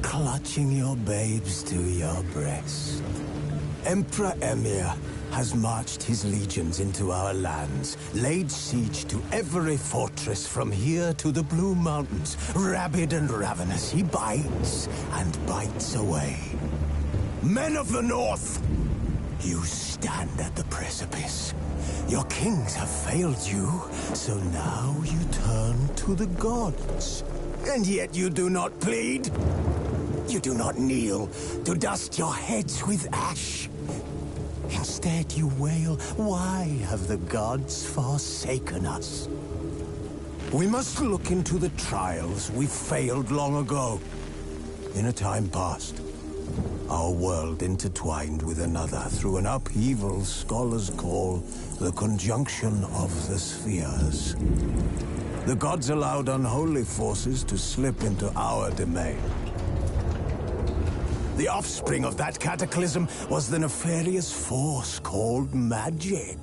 clutching your babes to your breast. Emperor Emir has marched his legions into our lands, laid siege to every fortress from here to the Blue Mountains. Rabid and ravenous, he bites and bites away. Men of the North, you stand at the precipice. Your kings have failed you, so now you turn to the gods. And yet you do not plead. You do not kneel to dust your heads with ash. Instead you wail, why have the gods forsaken us? We must look into the trials we failed long ago. In a time past, our world intertwined with another through an upheaval scholars call the conjunction of the spheres. The gods allowed unholy forces to slip into our domain. The offspring of that cataclysm was the nefarious force called magic.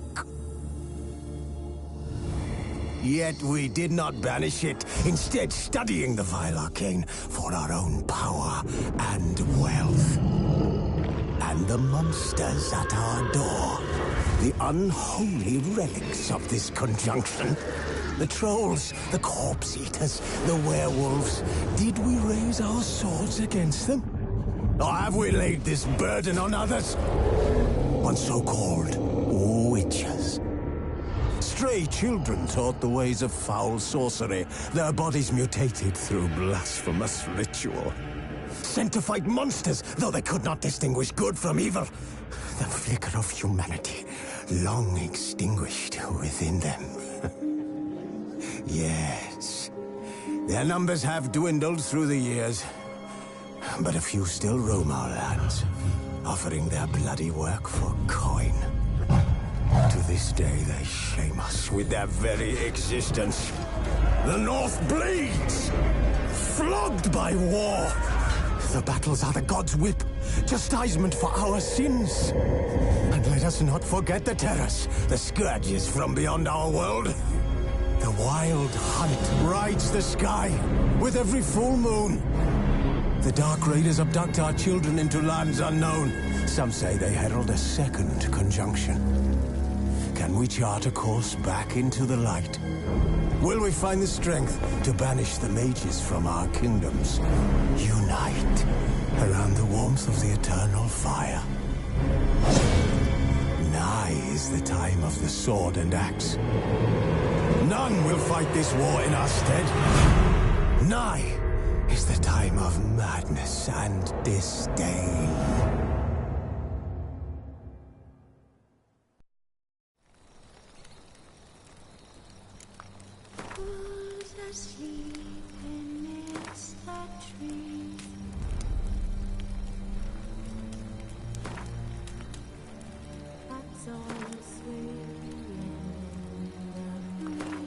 Yet we did not banish it, instead studying the vile arcane for our own power and wealth. And the monsters at our door, the unholy relics of this conjunction. The trolls, the corpse-eaters, the werewolves. Did we raise our swords against them? Or have we laid this burden on others? On so-called witches. Stray children taught the ways of foul sorcery, their bodies mutated through blasphemous ritual. Sent to fight monsters, though they could not distinguish good from evil. The flicker of humanity, long extinguished within them. Yes, their numbers have dwindled through the years, but a few still roam our lands, offering their bloody work for coin. To this day, they shame us with their very existence. The North bleeds, flogged by war. The battles are the gods' whip, chastisement for our sins. And let us not forget the terrors, the scourges from beyond our world. The wild hunt rides the sky with every full moon. The Dark Raiders abduct our children into lands unknown. Some say they herald a second conjunction. Can we chart a course back into the light? Will we find the strength to banish the mages from our kingdoms? Unite around the warmth of the eternal fire. Nigh is the time of the sword and axe. None will fight this war in our stead. Nigh is the time of madness and disdain. Who's asleep amidst the trees? That's all swaying in the breeze.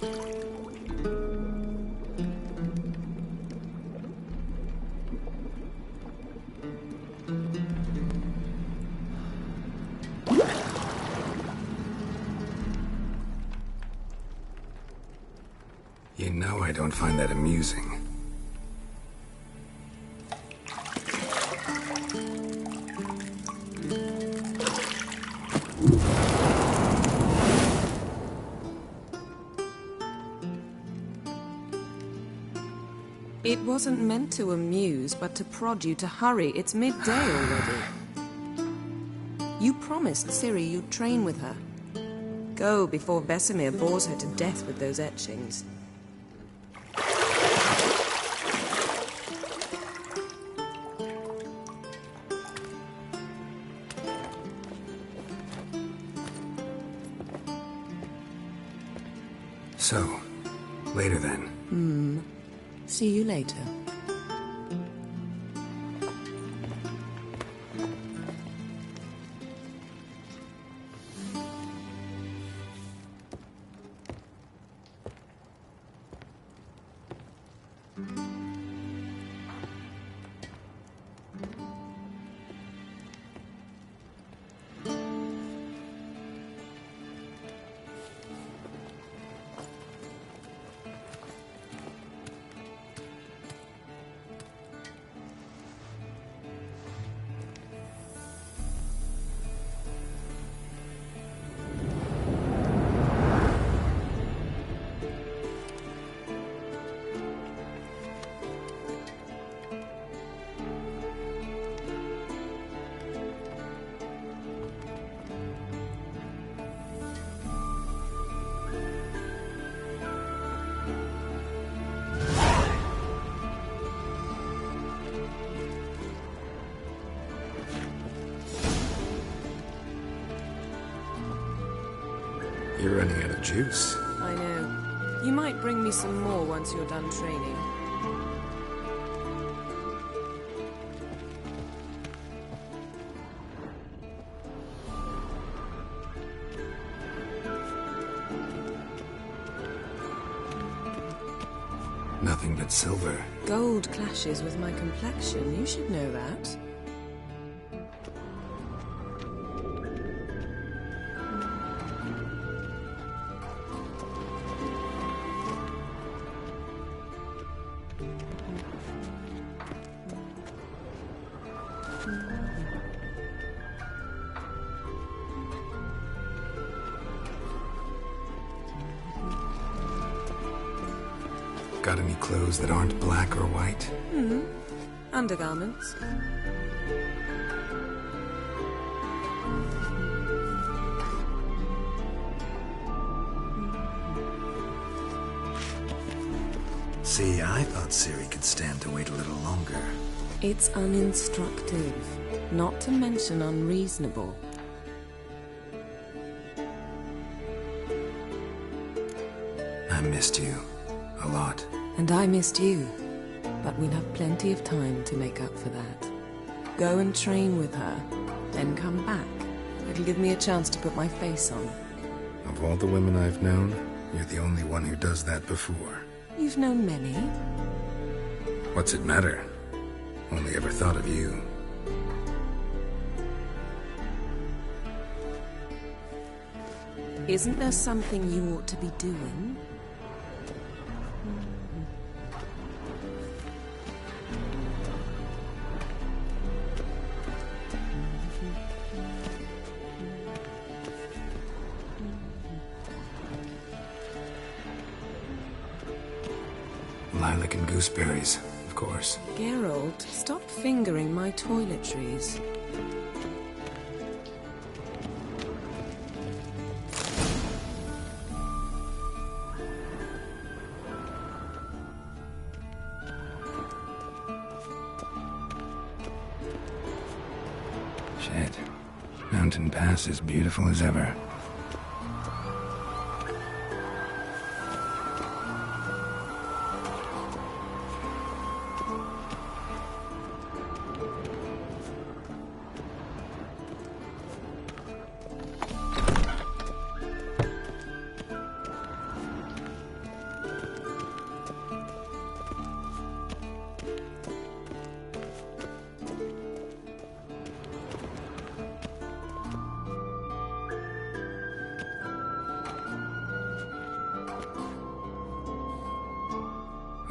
You know I don't find that amusing. It wasn't meant to amuse, but to prod you to hurry. It's midday already. You promised Ciri you'd train with her. Go before Vesemir bores her to death with those etchings. So, later then. See you later. You're running out of juice. I know. You might bring me some more once you're done training. Nothing but silver. Gold clashes with my complexion. You should know that. Got any clothes that aren't black or white? Undergarments. See, I thought Ciri could stand to wait a little longer. It's uninstructive, not to mention unreasonable. I missed you. A lot. And I missed you. But we'll have plenty of time to make up for that. Go and train with her, then come back. It'll give me a chance to put my face on. Of all the women I've known, you're the only one who does that before. You've known many. What's it matter? Only ever thought of you. Isn't there something you ought to be doing? Lilac and gooseberries, of course. Geralt, stop fingering my toiletries. Shit. Mountain Pass is beautiful as ever.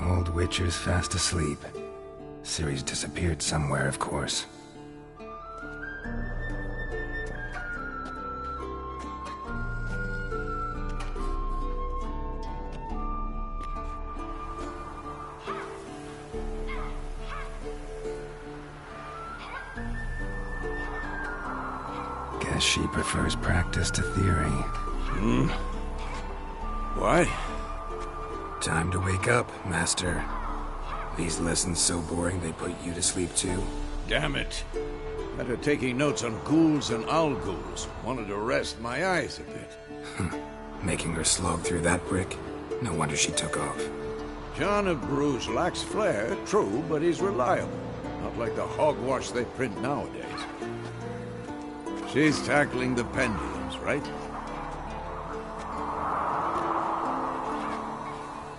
Old Witcher's fast asleep. Ciri's disappeared somewhere, of course. Guess she prefers practice to theory. What? Time to wake up, Master. These lessons so boring they put you to sleep too? Damn it. Better taking notes on ghouls and owl ghouls. Wanted to rest my eyes a bit. Making her slog through that brick? No wonder she took off. John of Bruges lacks flair, true, but he's reliable. Not like the hogwash they print nowadays. She's tackling the pendulums, right?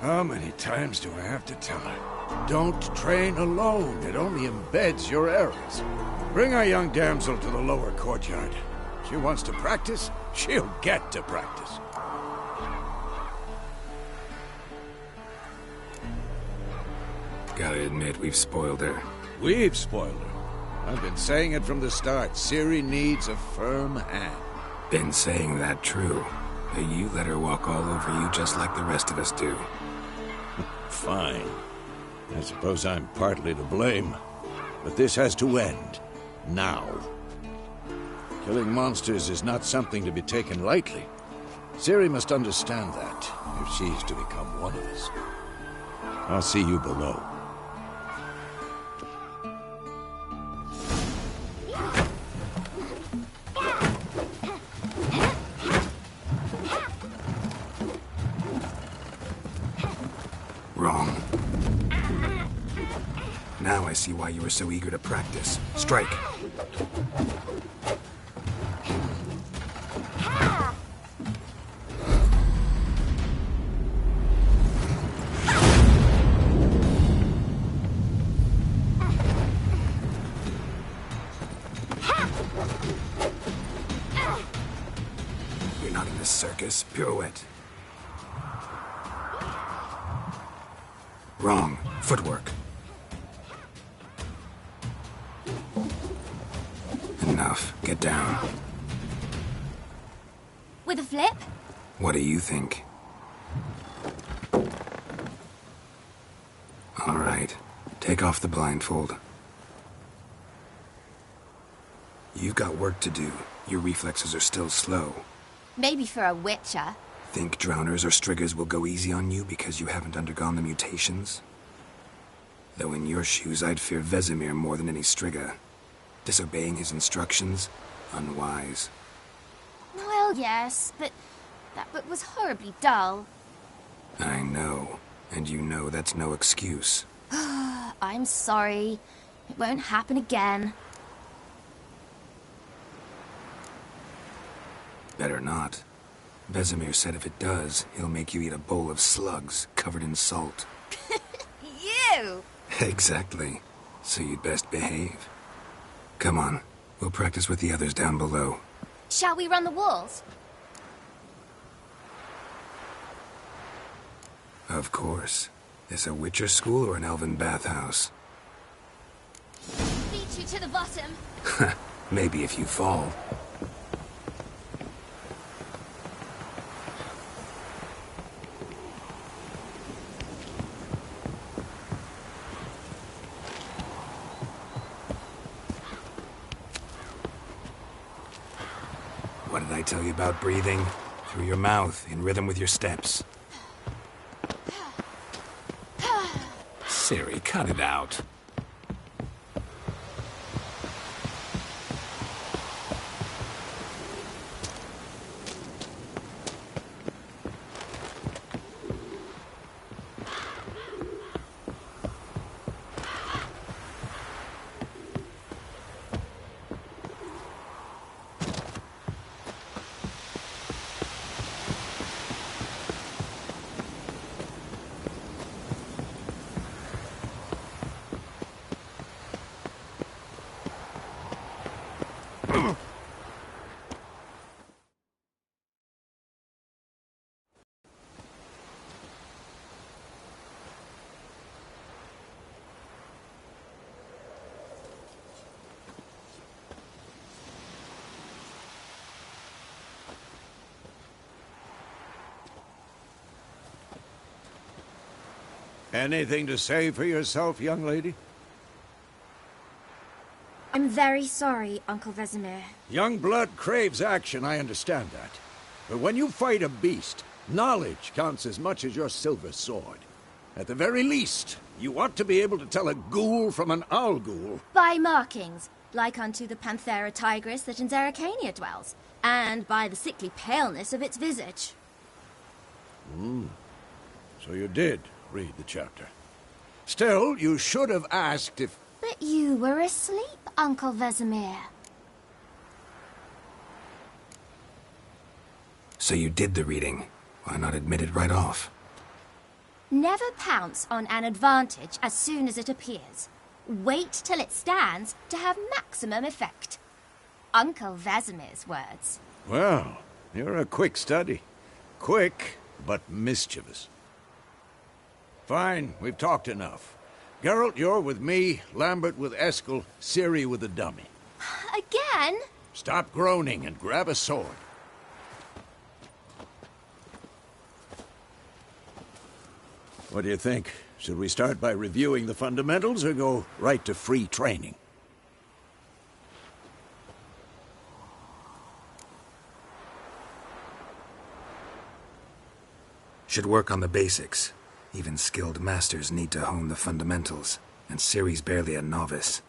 How many times do I have to tell her? Don't train alone. It only embeds your errors. Bring our young damsel to the lower courtyard. She wants to practice, she'll get to practice. Gotta admit, we've spoiled her. We've spoiled her. I've been saying it from the start. Ciri needs a firm hand. Been saying that true. But you let her walk all over you just like the rest of us do. Fine. I suppose I'm partly to blame. But this has to end. Now. Killing monsters is not something to be taken lightly. Ciri must understand that, if she's to become one of us. I'll see you below. Wrong. Now I see why you were so eager to practice. Strike. You're not in this circus. Pirouette. Wrong. Footwork. Enough. Get down. With a flip? What do you think? All right. Take off the blindfold. You've got work to do. Your reflexes are still slow. Maybe for a witcher. Think drowners or striggers will go easy on you because you haven't undergone the mutations? Though in your shoes, I'd fear Vesemir more than any strigger. Disobeying his instructions? Unwise. Well, yes, but that book was horribly dull. I know. And you know that's no excuse. I'm sorry. It won't happen again. Better not. Vesemir said if it does, he'll make you eat a bowl of slugs covered in salt. You! Exactly. So you'd best behave. Come on. We'll practice with the others down below. Shall we run the walls? Of course. This a Witcher school or an elven bathhouse? Beat you to the bottom. Maybe if you fall. What did I tell you about breathing? Through your mouth, in rhythm with your steps. Ciri, cut it out. Anything to say for yourself, young lady? I'm very sorry, Uncle Vesemir. Young blood craves action, I understand that. But when you fight a beast, knowledge counts as much as your silver sword. At the very least, you ought to be able to tell a ghoul from an owl ghoul. By markings, like unto the Panthera tigris that in Zerrikania dwells, and by the sickly paleness of its visage. So you did read the chapter. Still, you should have asked if... But you were asleep, Uncle Vesemir. So you did the reading. Why not admit it right off? Never pounce on an advantage as soon as it appears. Wait till it stands to have maximum effect. Uncle Vesemir's words. Well, you're a quick study. Quick, but mischievous. Fine, we've talked enough. Geralt, you're with me, Lambert with Eskel, Ciri with the dummy. Again? Stop groaning and grab a sword. What do you think? Should we start by reviewing the fundamentals or go right to free training? Should work on the basics. Even skilled masters need to hone the fundamentals, and Ciri's barely a novice.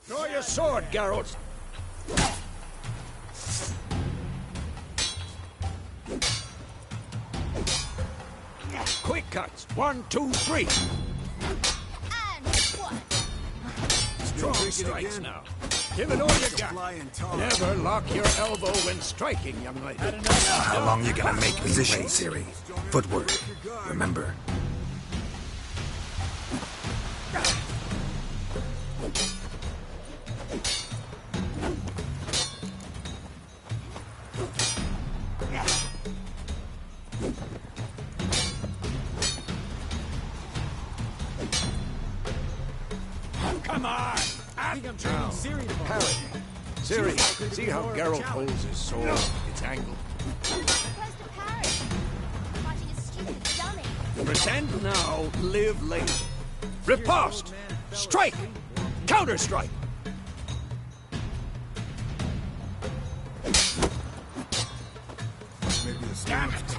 Draw your sword, Geralt! Quick cuts! 1, 2, 3! And one. Strong strikes now. Give it all you got. Never lock your elbow when striking, young lady. How long you gonna make me wait, Ciri? Footwork. Remember. Come on! I think I'm training Ciri to parry. Ciri, see how Geralt holds his sword? It's angled. Supposed to parry. Fighting a stupid dummy. Pretend now, live later. Riposte! Strike! Counter-strike! Damn it!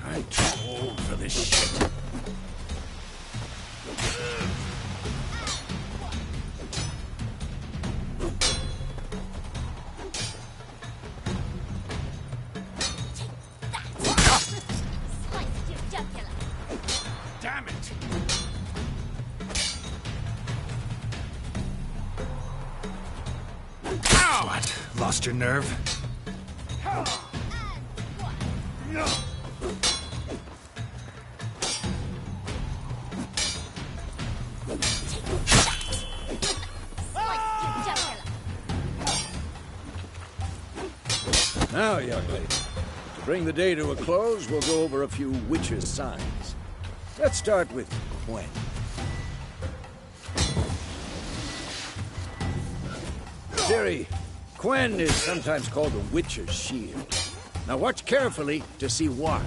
I'm too old for this shit. Damn it! Ow! What? Lost your nerve? Now, young lady, to bring the day to a close, we'll go over a few witches' signs. Let's start with Quen. Ciri, Quen is sometimes called the witch's shield. Now watch carefully to see why.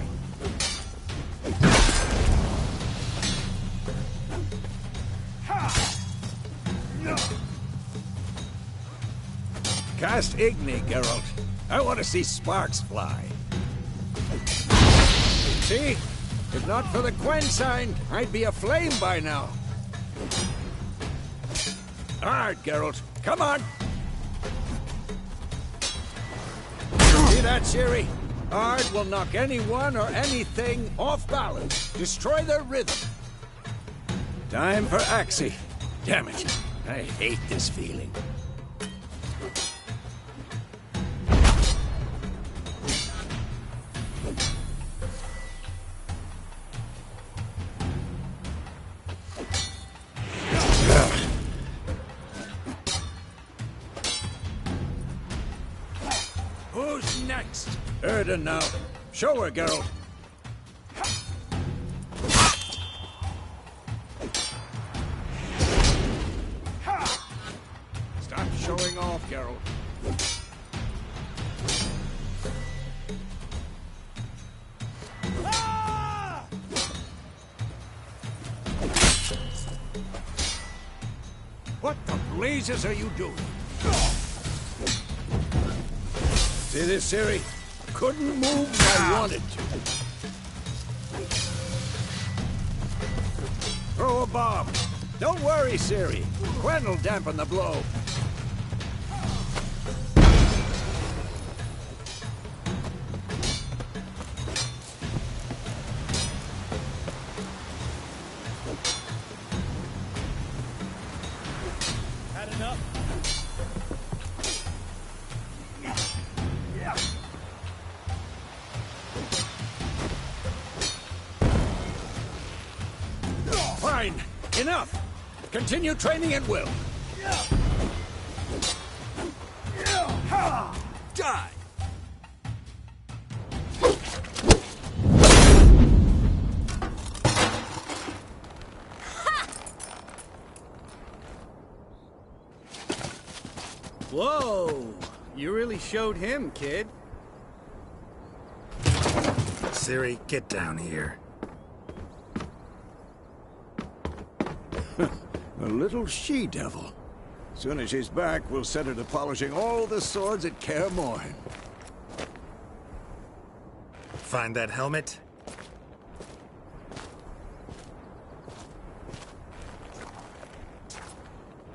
Cast Igni, Geralt. I want to see sparks fly. See? If not for the Quen sign, I'd be aflame by now. All right, Geralt. Come on. See that, Ciri? Ard will knock anyone or anything off balance. Destroy their rhythm. Time for Axie. Damn it. I hate this feeling. Who's next? Erden now. Show her, Geralt. Stop showing off, Geralt. What the blazes are you doing? See this, Ciri? Couldn't move if I wanted to. Throw a bomb. Don't worry, Ciri. Gwen'll dampen the blow. Had enough? Fine. Enough. Continue training at will. Die! Whoa! You really showed him, kid. Ciri, get down here. A little she-devil. Soon as she's back, we'll set her to polishing all the swords at Kaer Morhen. Find that helmet?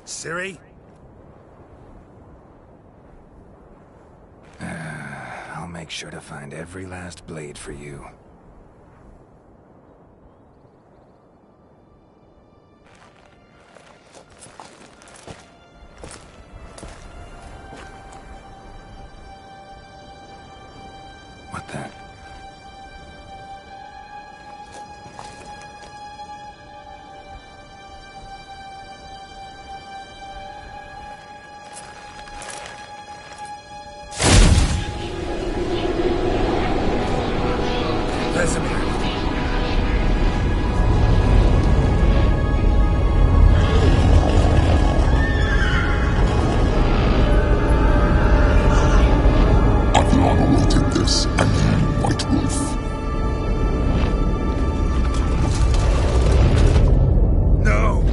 Ciri? I'll make sure to find every last blade for you. What the? Vesemir. Aviana will take this, and then White Wolf. No!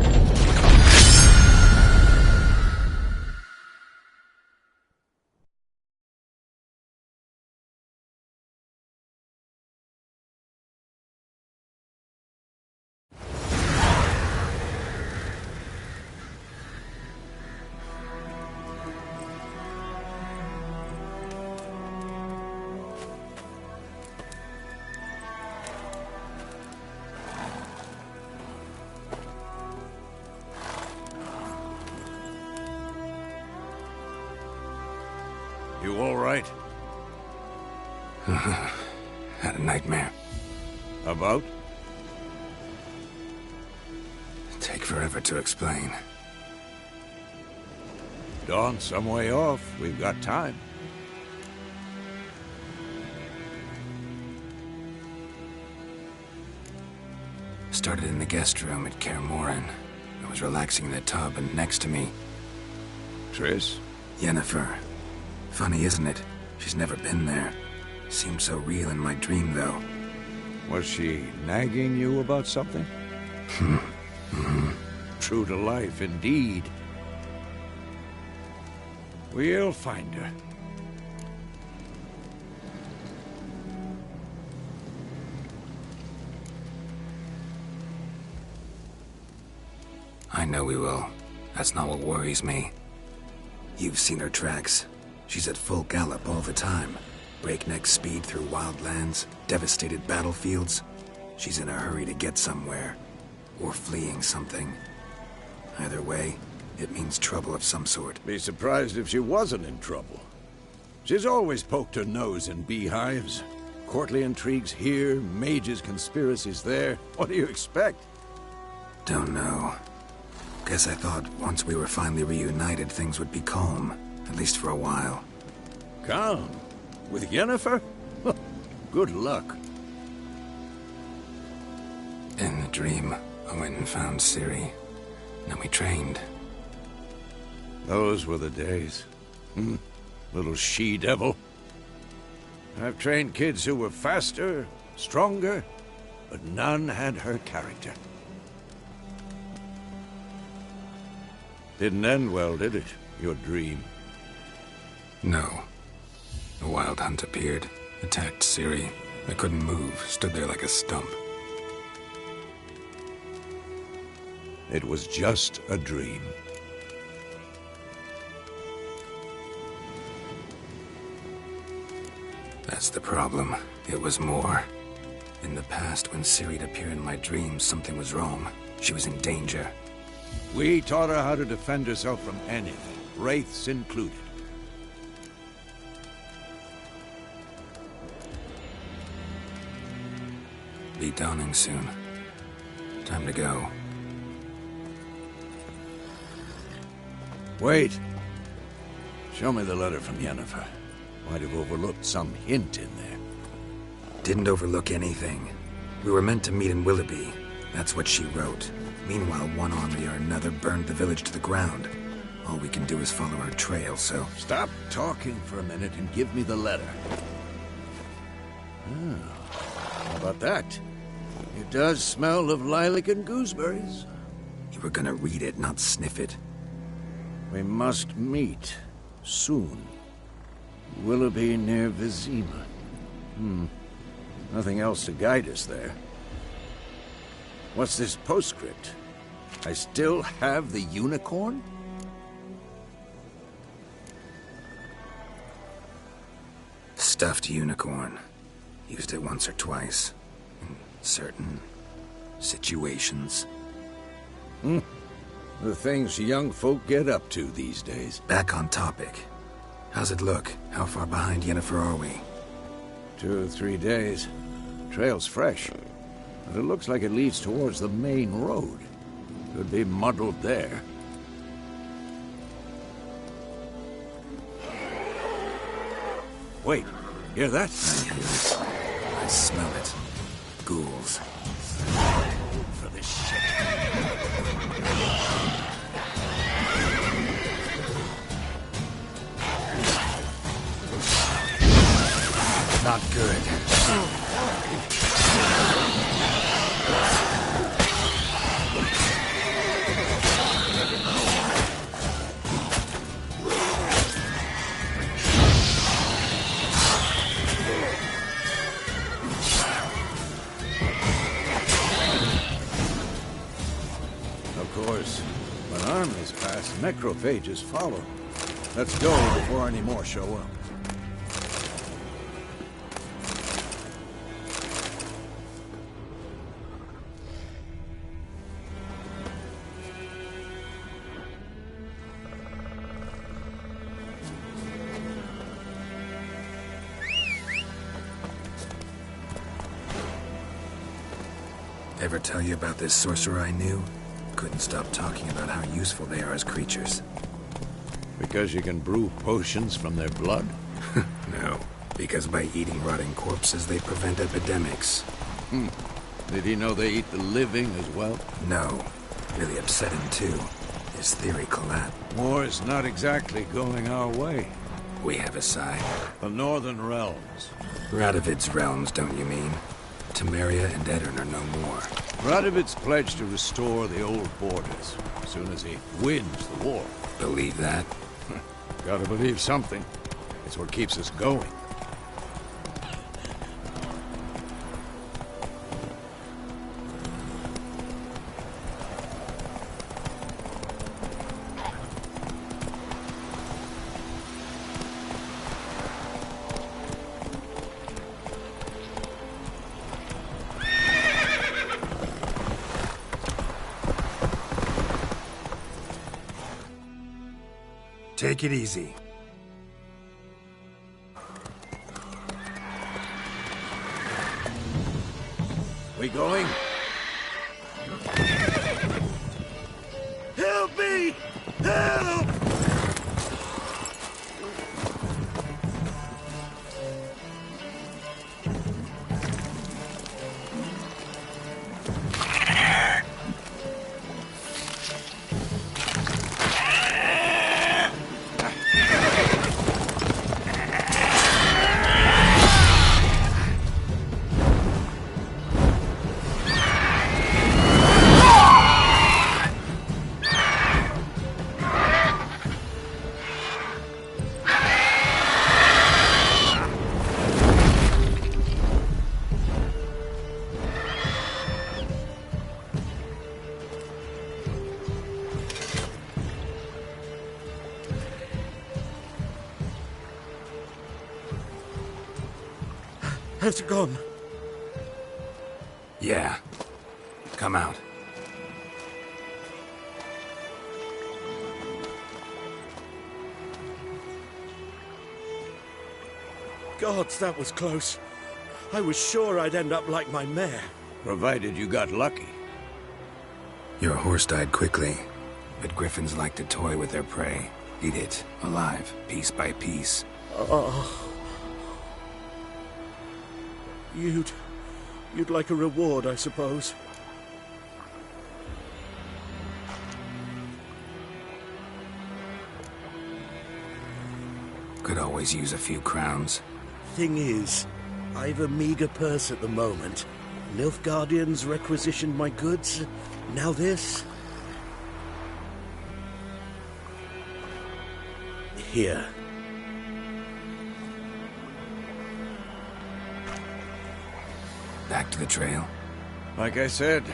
You all right? Had a nightmare. About? Take forever to explain. Dawn's some way off. We've got time. Started in the guest room at Kaer Morhen. I was relaxing in the tub, and next to me, Triss? Yennefer. Funny, isn't it? She's never been there. Seemed so real in my dream, though. Was she nagging you about something? True to life, indeed. We'll find her. I know we will. That's not what worries me. You've seen her tracks. She's at full gallop all the time. Breakneck speed through wild lands, devastated battlefields. She's in a hurry to get somewhere. or fleeing something. Either way, it means trouble of some sort. Be surprised if she wasn't in trouble. She's always poked her nose in beehives. Courtly intrigues here, mages' conspiracies there. What do you expect? Don't know. Guess I thought once we were finally reunited, things would be calm. At least for a while. Calm? With Yennefer? Good luck. In the dream, I went and found Ciri. Then we trained. Those were the days. Little she-devil. I've trained kids who were faster, stronger, but none had her character. Didn't end well, did it? Your dream? No. A wild hunt appeared, attacked Ciri. I couldn't move, stood there like a stump. It was just a dream. That's the problem. It was more. In the past, when Ciri'd appear in my dreams, something was wrong. She was in danger. We taught her how to defend herself from anything, wraiths included. Be dawning soon. Time to go. Wait. Show me the letter from Yennefer. Might have overlooked some hint in there. Didn't overlook anything. We were meant to meet in Willoughby. That's what she wrote. Meanwhile, one army or another burned the village to the ground. All we can do is follow her trail, so... Stop talking for a minute and give me the letter. How about that? It does smell of lilac and gooseberries. You were gonna read it, not sniff it. We must meet. Soon. Willoughby near Vizima. Nothing else to guide us there. What's this postscript? I still have the unicorn? Stuffed unicorn. Used it once or twice. In certain situations. The things young folk get up to these days. Back on topic. How's it look? How far behind Yennefer are we? 2 or 3 days. Trail's fresh. But it looks like it leads towards the main road. Could be muddled there. Wait, hear that? I hear it. I smell it. Ghouls. For this shit. Not good. Of course, when armies pass, necrophages follow. Let's go before any more show up. Ever tell you about this sorcerer I knew? Couldn't stop talking about how useful they are as creatures. Because you can brew potions from their blood? No, because by eating rotting corpses, they prevent epidemics. Did he know they eat the living as well? No. Really upset him, too. His theory collapsed. War's not exactly going our way. We have a side. The Northern Realms. Radovid's realms, don't you mean? Temeria and Edirn are no more. Radovid's pledged to restore the old borders as soon as he wins the war. Believe that? Gotta believe something. It's what keeps us going. Take it easy. We going? Help me! Help! Has it gone? Yeah. Come out. Gods, that was close. I was sure I'd end up like my mare. Provided you got lucky. Your horse died quickly, but griffins like to toy with their prey. Eat it, alive, piece by piece. Oh. You'd like a reward, I suppose. Could always use a few crowns. Thing is, I've a meager purse at the moment. Nilfgaardians requisitioned my goods. Now this. Here. Back to the trail? Like I said,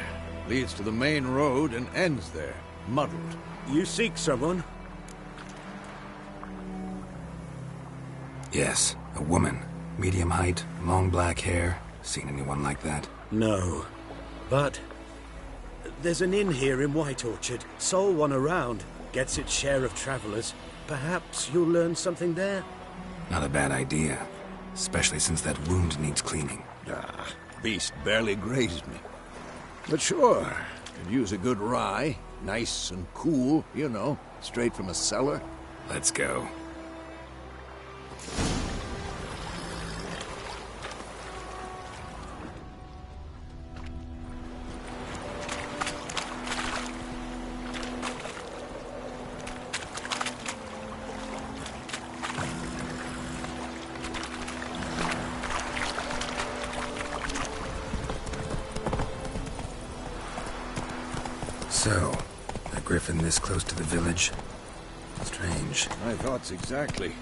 leads to the main road and ends there, muddled. You seek someone? Yes, a woman. Medium height, long black hair. Seen anyone like that? No. But there's an inn here in White Orchard. Sole one around. Gets its share of travelers. Perhaps you'll learn something there? Not a bad idea. Especially since that wound needs cleaning. Ah, beast barely grazed me. But sure, could use a good rye. Nice and cool, you know, straight from a cellar. Let's go. So, a griffin this close to the village? Strange. My thoughts exactly.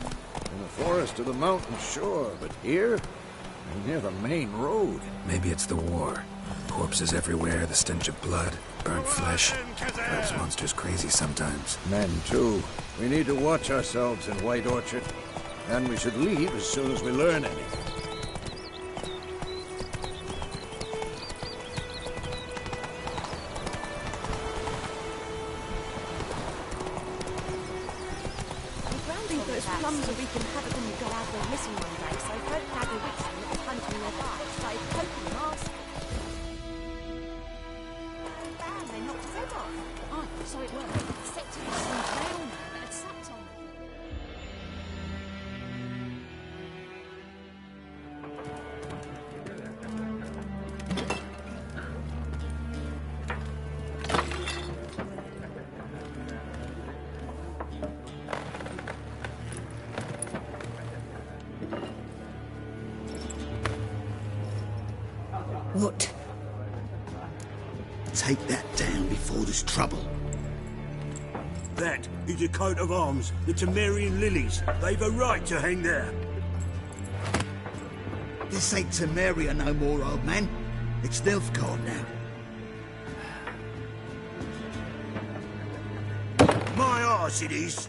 In the forest or the mountain, sure, but here? Near the main road. Maybe it's the war. Corpses everywhere, the stench of blood, burnt flesh. Drives monsters crazy sometimes. Men, too. We need to watch ourselves in White Orchard. And we should leave as soon as we learn anything. Those plums are wreaking havoc when you go out there missing one day, so I've heard Dagger Witchman is hunting nearby, so I've poking and asked. Bam, they knocked his head off. Oh, so it worked. Except it was some trail man that had sapped on them. What? Take that down before there's trouble. That is a coat of arms, the Temerian lilies. They've a right to hang there. This ain't Temeria no more, old man. It's Nilfgaard now. My arse it is.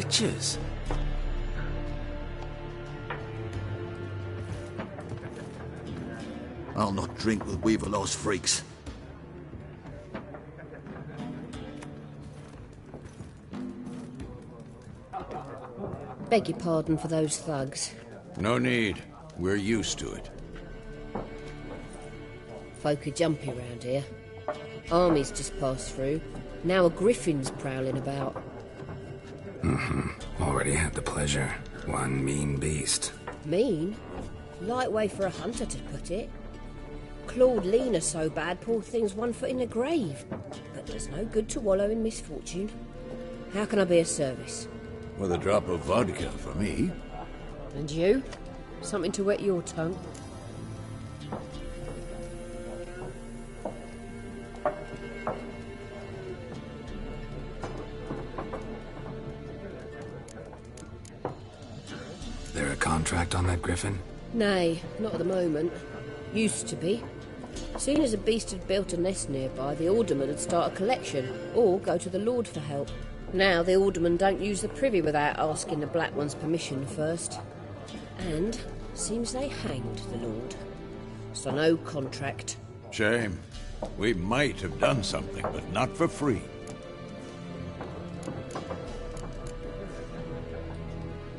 Witches? I'll not drink with Weaverlaw's freaks. Beg your pardon for those thugs. No need. We're used to it. Folk are jumpy round here. Armies just passed through. Now a griffin's prowling about. Already had the pleasure. One mean beast. Mean? Light way for a hunter to put it. Clawed Lena so bad, poor thing's 1 foot in the grave. But there's no good to wallow in misfortune. How can I be of service? With a drop of vodka for me. And you? Something to wet your tongue? There a contract on that griffin? Nay, not at the moment. Used to be. Soon as a beast had built a nest nearby, the alderman would start a collection, or go to the Lord for help. Now the aldermen don't use the privy without asking the Black One's permission first. And seems they hanged the Lord. So no contract. Shame. We might have done something, but not for free.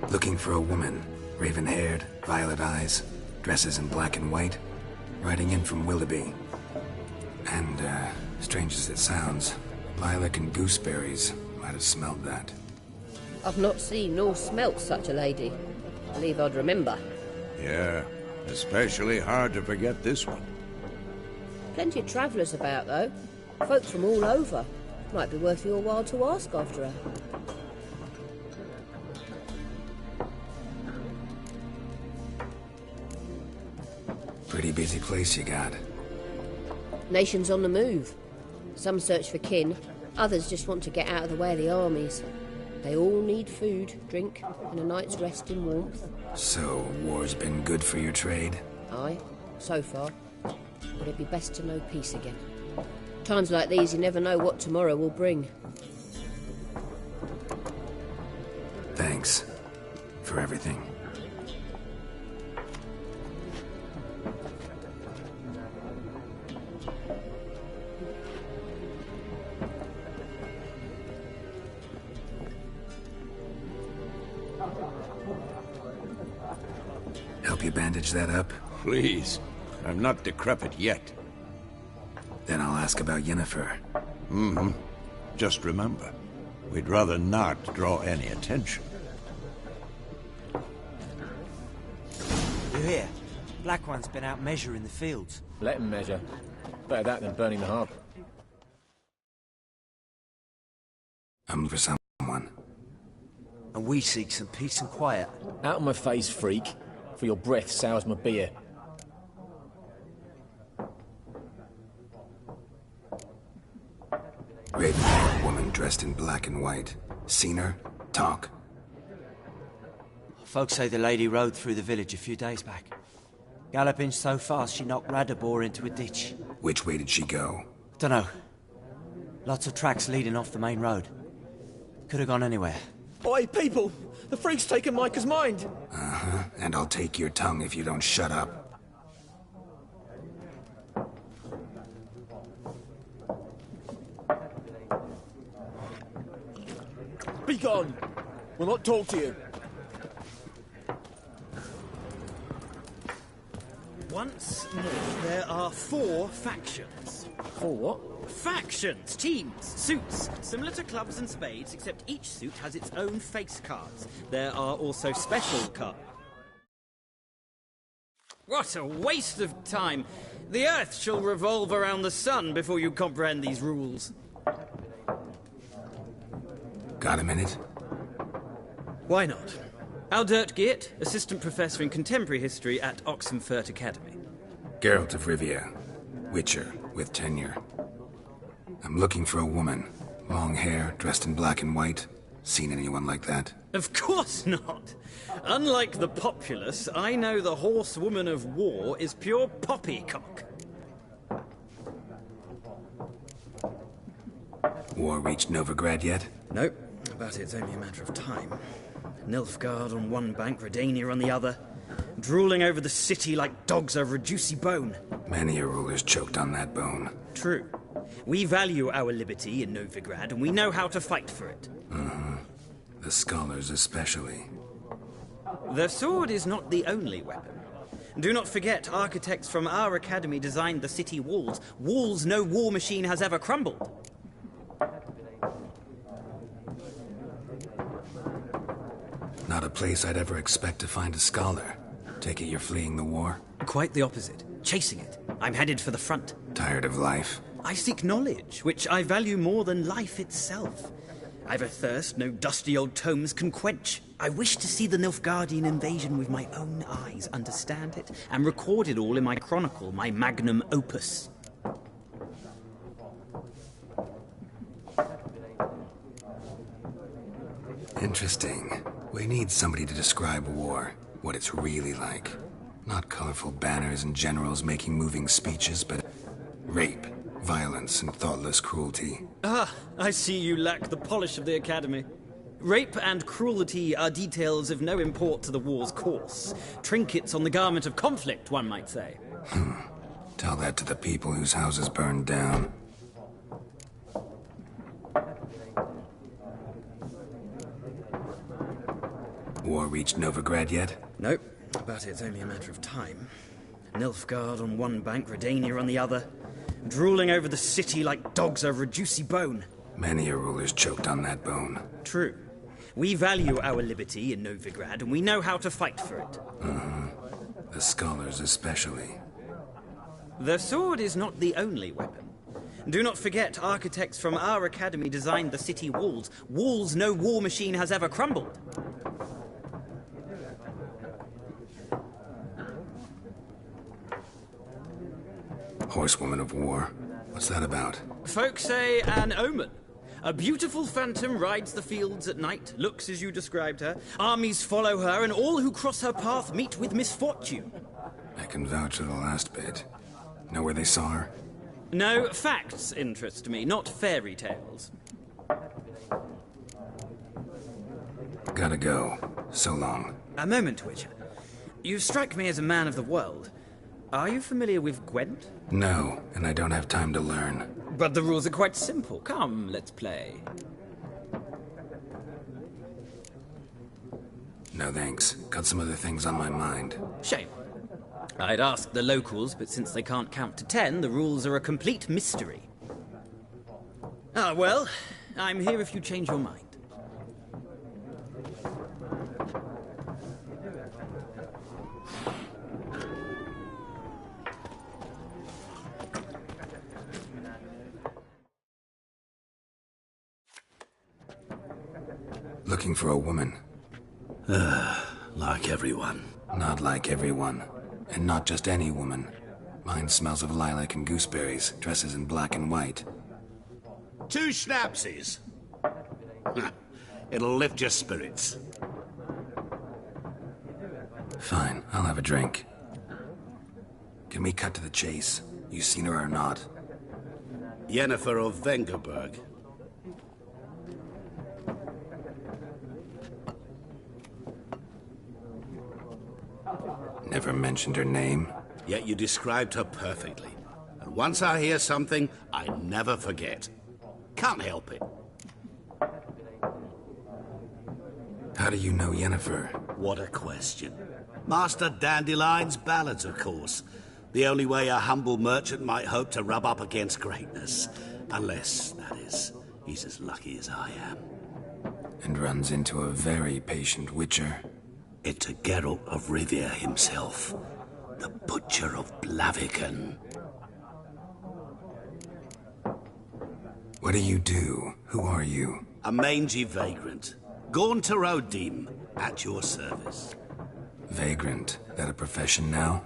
Looking for a woman. Raven-haired, violet eyes, dresses in black and white. Riding in from Willoughby. And, strange as it sounds, lilac and gooseberries might have smelled that. I've not seen nor smelt such a lady. Believe I'd remember. Yeah, especially hard to forget this one. Plenty of travellers about, though. Folk from all over. Might be worth your while to ask after her. Pretty busy place you got. Nations on the move. Some search for kin, others just want to get out of the way of the armies. They all need food, drink, and a night's rest in warmth. So, war's been good for your trade? Aye, so far. But it'd be best to know peace again. Times like these, you never know what tomorrow will bring. Thanks for everything. Help you bandage that up? Please. I'm not decrepit yet. Then I'll ask about Yennefer. Just remember, we'd rather not draw any attention. You hear? Black One's been out measuring the fields. Let him measure. Better that than burning the harbour. I'm for someone. And we seek some peace and quiet. Out of my face, freak. For your breath sours my beer. Raven-haired woman dressed in black and white. Seen her? Talk. Folks say the lady rode through the village a few days back. Galloping so fast she knocked Radabor into a ditch. Which way did she go? Dunno. Lots of tracks leading off the main road. Could have gone anywhere. Oi, people! The freak's taken Micah's mind! And I'll take your tongue if you don't shut up. Be gone! We'll not talk to you. Once more, there are 4 factions. 4 what? Factions, teams, suits, similar to clubs and spades, except each suit has its own face cards. There are also special cards. What a waste of time! The Earth shall revolve around the sun before you comprehend these rules. Got a minute? Why not? Aldert Geert, Assistant Professor in Contemporary History at Oxenfurt Academy. Geralt of Rivia. Witcher, with tenure. I'm looking for a woman. Long hair, dressed in black and white. Seen anyone like that? Of course not! Unlike the populace, I know the horsewoman of war is pure poppycock. War reached Novigrad yet? Nope, but it's only a matter of time. Nilfgaard on one bank, Redania on the other, drooling over the city like dogs over a juicy bone. Many a ruler's choked on that bone. True. We value our liberty in Novigrad, and we know how to fight for it. The scholars especially. The sword is not the only weapon. Do not forget, architects from our academy designed the city walls. Walls no war machine has ever crumbled. Not a place I'd ever expect to find a scholar. Take it you're fleeing the war? Quite the opposite. Chasing it. I'm headed for the front. Tired of life? I seek knowledge, which I value more than life itself. I've a thirst no dusty old tomes can quench. I wish to see the Nilfgaardian invasion with my own eyes, understand it, and record it all in my chronicle, my magnum opus. Interesting. We need somebody to describe war, what it's really like. Not colorful banners and generals making moving speeches, but rape, violence, and thoughtless cruelty. Ah, I see you lack the polish of the Academy. Rape and cruelty are details of no import to the war's course. Trinkets on the garment of conflict, one might say. Tell that to the people whose houses burned down. War reached Novigrad yet? Nope, but it's only a matter of time. Nilfgaard on one bank, Redania on the other, drooling over the city like dogs over a juicy bone. Many a ruler's choked on that bone. True. We value our liberty in Novigrad, and we know how to fight for it. The scholars especially. The sword is not the only weapon. Do not forget, architects from our academy designed the city walls. Walls no war machine has ever crumbled. Horsewoman of War. What's that about? Folk say an omen. A beautiful phantom rides the fields at night, looks as you described her. Armies follow her, and all who cross her path meet with misfortune. I can vouch for the last bit. Know where they saw her? No, facts interest me, not fairy tales. Gotta go. So long. A moment, Witcher. You strike me as a man of the world. Are you familiar with Gwent? No, and I don't have time to learn. But the rules are quite simple. Come, let's play. No thanks. Got some other things on my mind. Shame. I'd ask the locals, but since they can't count to 10, the rules are a complete mystery. Ah, well, I'm here if you change your mind. Looking for a woman. Like everyone. Not like everyone. And not just any woman. Mine smells of lilac and gooseberries, dresses in black and white. 2 schnapsies. It'll lift your spirits. Fine, I'll have a drink. Can we cut to the chase? You seen her or not? Yennefer of Vengerberg. Never mentioned her name. Yet you described her perfectly. And once I hear something, I never forget. Can't help it. How do you know Yennefer? What a question. Master Dandelion's ballads, of course. The only way a humble merchant might hope to rub up against greatness. Unless, that is, he's as lucky as I am. And runs into a very patient witcher. Into Geralt of Rivia himself. The Butcher of Blaviken. What do you do? Who are you? A mangy vagrant. Gaunter Odim, at your service. Vagrant? That a profession now?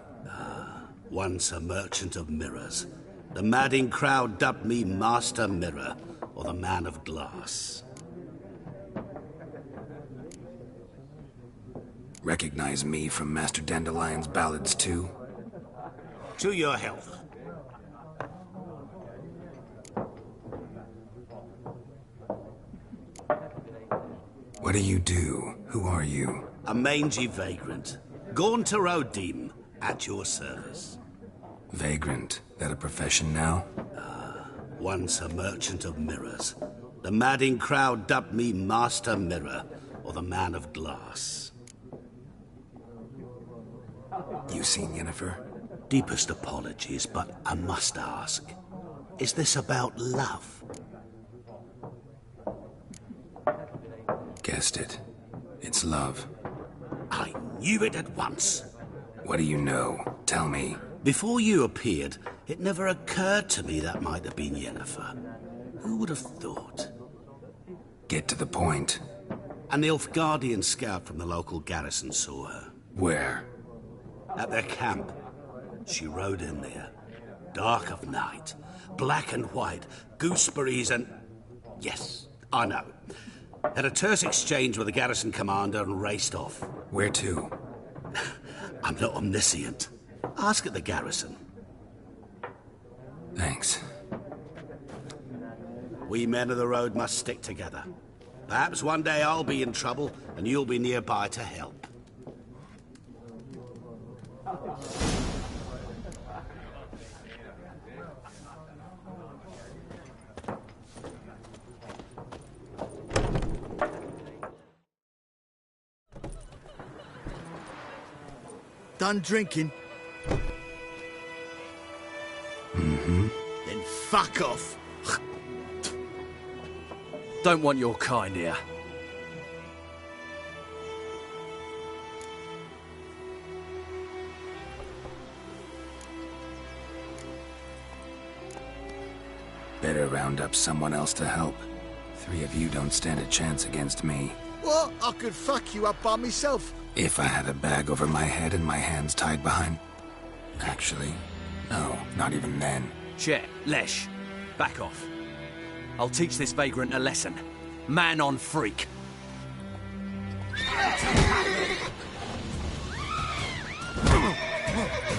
Once a merchant of mirrors. The madding crowd dubbed me Master Mirror, or the Man of Glass. Recognize me from Master Dandelion's ballads, too? To your health. do you do? Who are you? A mangy vagrant. Gaunter O'Dim, at your service. Vagrant. That a profession now? Once a merchant of mirrors. The madding crowd dubbed me Master Mirror, or the Man of Glass. You seen Yennefer? Deepest apologies, but I must ask. Is this about love? Guessed it. It's love. I knew it at once. What do you know? Tell me. Before you appeared, it never occurred to me that might have been Yennefer. Who would have thought? Get to the point. An Nilfgaardian scout from the local garrison saw her. Where? At their camp. She rode in there. Dark of night. Black and white. Gooseberries and... Yes, I know. Had a terse exchange with the garrison commander and raced off. Where to? I'm not omniscient. Ask at the garrison. Thanks. We men of the road must stick together. Perhaps one day I'll be in trouble and you'll be nearby to help. Done drinking? Mm-hmm. Then fuck off. Don't want your kind here. Better round up someone else to help. 3 of you don't stand a chance against me. What? I could fuck you up by myself. If I had a bag over my head and my hands tied behind... Actually, no, not even then. Chet, Lesh, back off. I'll teach this vagrant a lesson. Man on freak.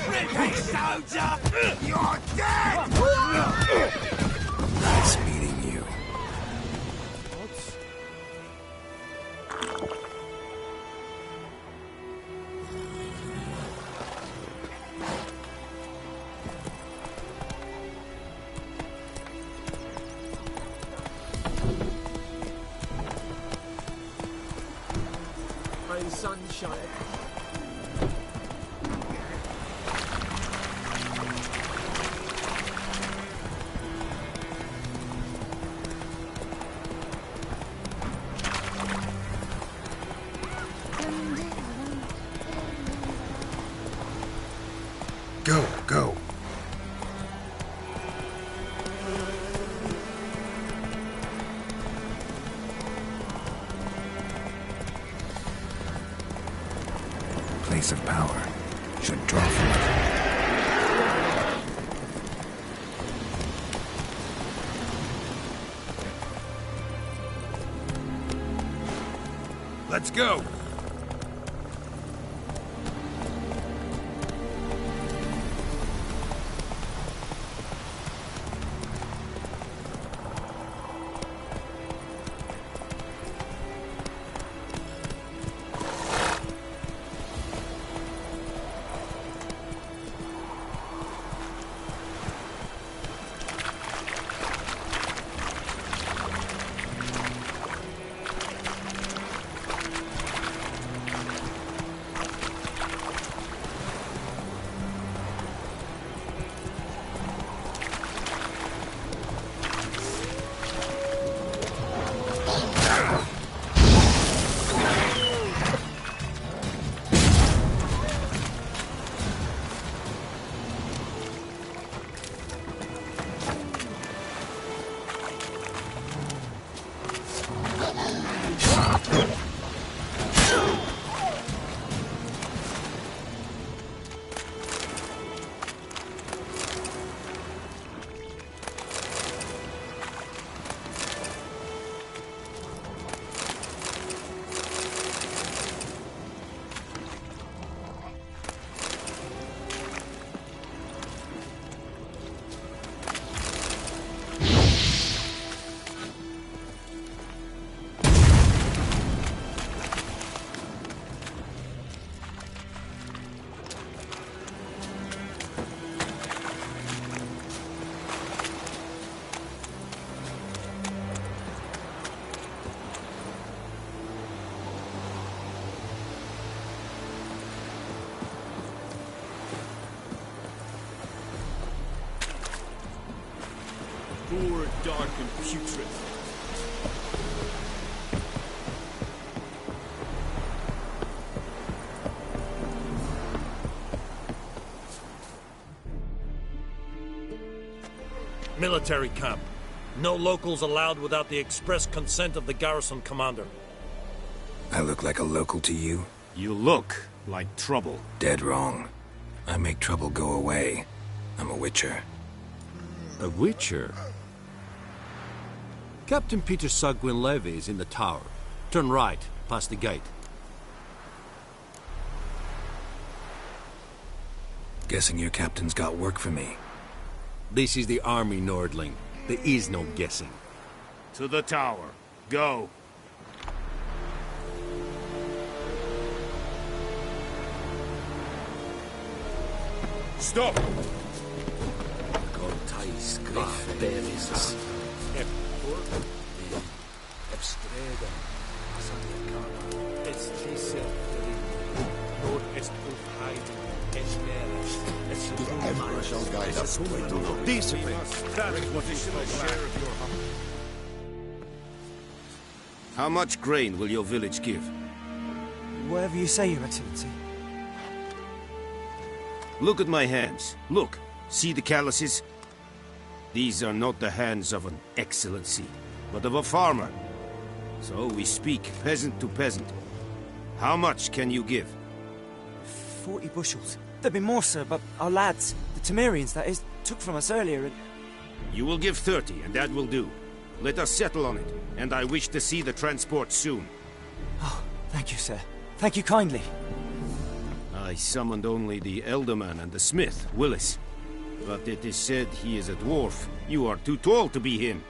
Ripping soldier! You're dead! Nice meeting you. Sunshine. Go. Place of power. Should draw from it. Let's go. Poor, dark, and putrid. Military camp. No locals allowed without the express consent of the garrison commander. I look like a local to you? You look like trouble. Dead wrong. I make trouble go away. I'm a witcher. A witcher? Captain Peter Sugwin Levy is in the tower. Turn right, past the gate. Guessing your captain's got work for me. This is the army, Nordling. There is no guessing. To the tower. Go. Stop! Gontais Griff Bevis. The Emperor shall guide us. Discipline. That is what is the share of your heart. How much grain will your village give? Whatever you say, Your Excellency. Look at my hands. Look. See the calluses? These are not the hands of an excellency, but of a farmer. So we speak peasant to peasant. How much can you give? 40 bushels. There'd be more, sir, but our lads, the Temerians, that is, took from us earlier and... You will give 30, and that will do. Let us settle on it, and I wish to see the transport soon. Oh, thank you, sir. Thank you kindly. I summoned only the Elderman and the smith, Willis. But it is said he is a dwarf. You are too tall to be him.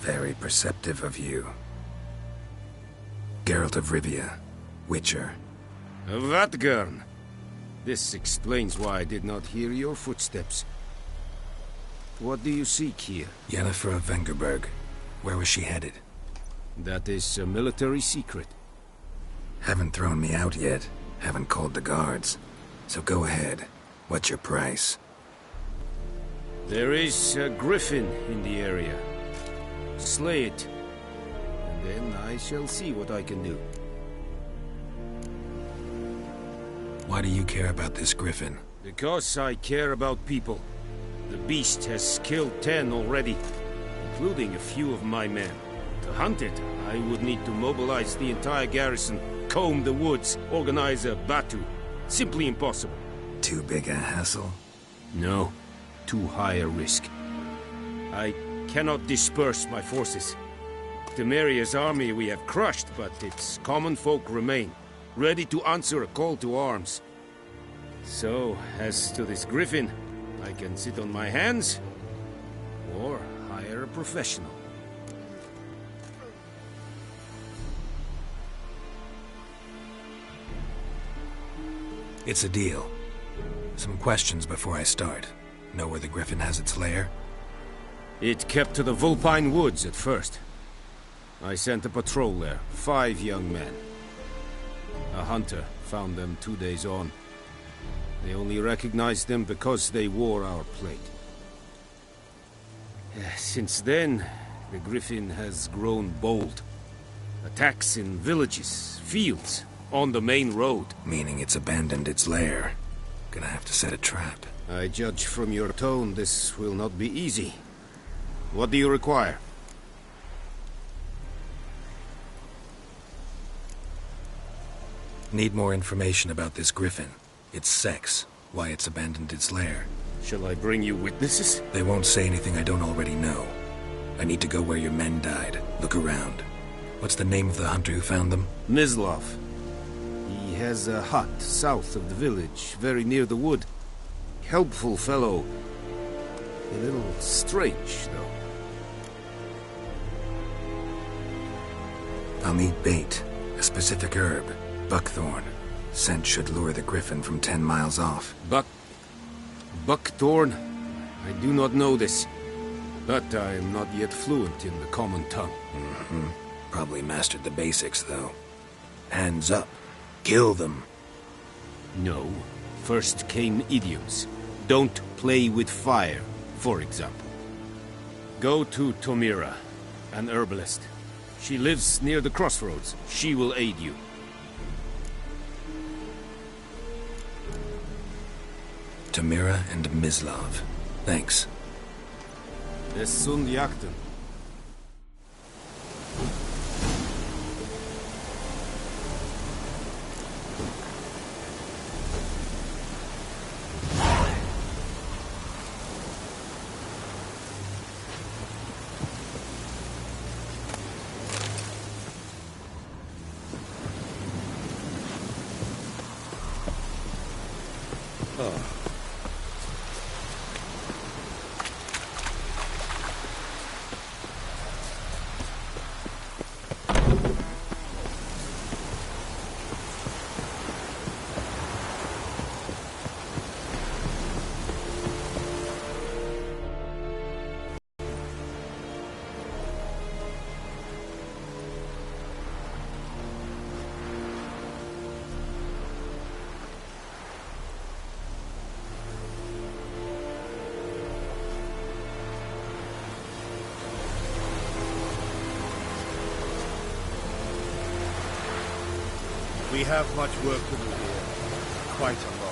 Very perceptive of you. Geralt of Rivia, Witcher. Vatgern! This explains why I did not hear your footsteps. What do you seek here? Yennefer of Vengerberg. Where was she headed? That is a military secret. Haven't thrown me out yet. Haven't called the guards. So go ahead. What's your price? There is a griffin in the area. Slay it. And then I shall see what I can do. Why do you care about this griffin? Because I care about people. The beast has killed 10 already, including a few of my men. To hunt it, I would need to mobilize the entire garrison, comb the woods, organize a batu. Simply impossible. Too big a hassle? No. Too high a risk. I cannot disperse my forces. Temeria's army we have crushed, but its common folk remain, ready to answer a call to arms. So, as to this griffin, I can sit on my hands, or hire a professional. It's a deal. Some questions before I start. Know where the griffin has its lair? It kept to the Vulpine Woods at first. I sent a patrol there, 5 young men. A hunter found them 2 days on. They only recognized them because they wore our plate. Since then, the griffin has grown bold. Attacks in villages, fields, on the main road. Meaning it's abandoned its lair. Gonna have to set a trap. I judge from your tone this will not be easy. What do you require? Need more information about this griffin. Its sex, why it's abandoned its lair. Shall I bring you witnesses? They won't say anything I don't already know. I need to go where your men died. Look around. What's the name of the hunter who found them? Mislav. He has a hut south of the village, very near the wood. Helpful fellow. A little strange, though. I'll need bait. A specific herb. Buckthorn. Scent should lure the griffin from 10 miles off. Buckthorn? I do not know this. But I am not yet fluent in the common tongue. Mm-hmm. Probably mastered the basics, though. Hands up. Kill them. No. First came idioms. Don't play with fire, for example. Go to Tomira, an herbalist. She lives near the crossroads. She will aid you. Tomira and Mislav. Thanks. Es sunt jakten. We have much work to do here. Quite a lot.